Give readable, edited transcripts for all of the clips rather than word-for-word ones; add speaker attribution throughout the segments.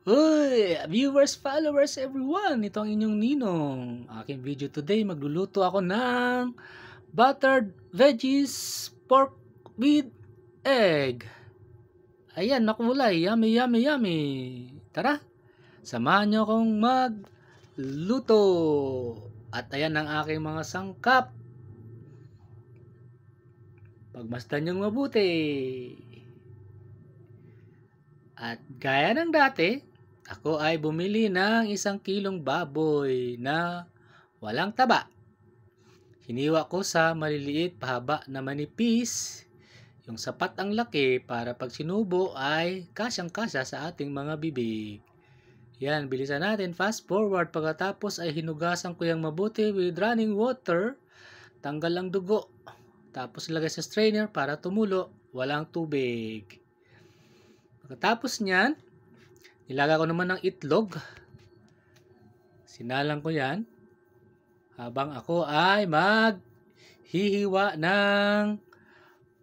Speaker 1: Uy! Viewers, followers, everyone! Ito ang inyong Ninong. Aking video today, magluluto ako ng buttered veggies pork with egg. Ayan, nakulay. Yummy, yummy, yummy. Tara, samahan nyo akong magluto. At ayan ang aking mga sangkap. Pagmasdan nyong mabuti. At gaya ng dati, ako ay bumili ng 1 kilong baboy na walang taba. Hiniwa ko sa maliliit pahaba na manipis, yung sapat ang laki para pag sinubo ay kasyang-kasya sa ating mga bibig. Yan, bilisan natin. Fast forward. Pagkatapos ay hinugasan ko yung mabuti with running water. Tanggal ang dugo. Tapos ilagay sa strainer para tumulo. Walang tubig. Pagkatapos niyan, nilagay ko naman ng itlog. Sinalang ko yan. Habang ako ay maghihiwa ng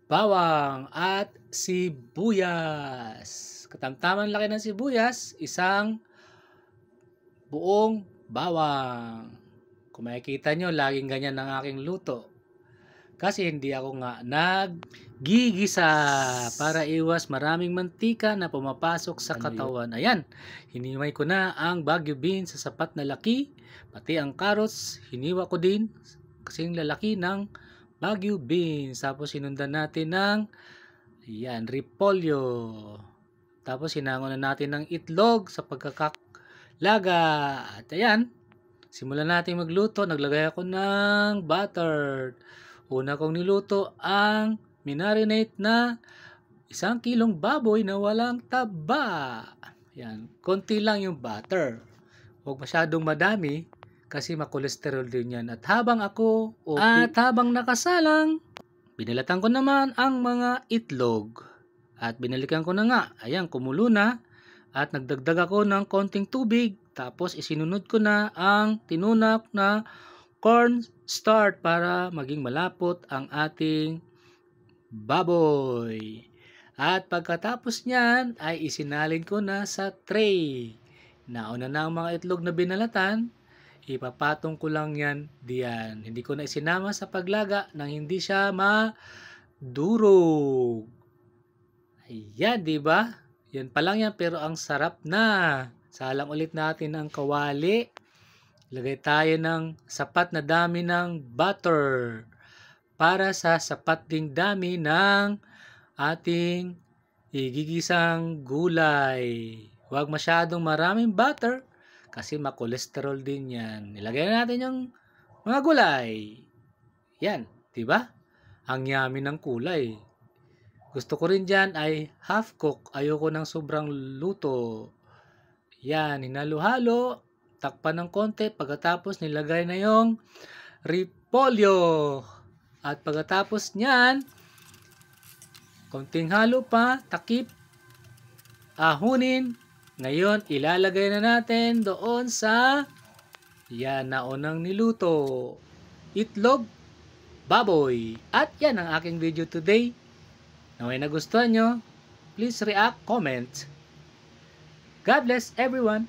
Speaker 1: bawang at sibuyas. Katamtaman laki ng sibuyas, isang buong bawang. Kung makikita nyo, laging ganyan ang aking luto. Kasi hindi ako nga naggigisa para iwas maraming mantika na pumapasok sa katawan. Ayan, hinimay ko na ang Baguio beans sa sapat na laki. Pati ang carrots, hiniwa ko din kasing lalaki ng Baguio beans. Tapos sinundan natin ng ayan, repolyo. Tapos hinangon na natin ng itlog sa pagkakalaga. At ayan, simulan natin magluto. Naglagay ako ng butter. Una kong niluto ang minarinate na 1 kilong baboy na walang taba. Yan, konti lang yung butter. Huwag masyadong madami kasi makolesterol din yan. At habang nakasalang, binalatan ko naman ang mga itlog. At binalikan ko na nga. Ayan, kumulo na. At nagdagdag ako ng konting tubig. Tapos isinunod ko na ang tinunak na corn starch para maging malapot ang ating baboy. At pagkatapos niyan ay isinalin ko na sa tray. Nauna na ang mga itlog na binalatan, ipapatong ko lang yan diyan. Hindi ko na isinama sa paglaga nang hindi siya madurog. Ayan, di ba? Yan pa lang yan pero ang sarap na. Salang ulit natin ang kawali. Lagay tayo ng sapat na dami ng butter para sa sapat ding dami ng ating igigisang gulay. Huwag masyadong maraming butter kasi makolesterol din yan. Ilagay natin yung mga gulay. Yan, diba? Ang yummy ng kulay. Gusto ko rin dyan ay half cook. Ayoko ng sobrang luto. Yan, hinalo-halo. Takpan ng konti, pagkatapos nilagay na yung repolyo. At pagkatapos niyan, konting halo pa, takip, ahunin. Ngayon, ilalagay na natin doon sa yan na unang niluto. Itlog, baboy. At yan ang aking video today. Naway nagustuhan nyo, please react, comment. God bless everyone.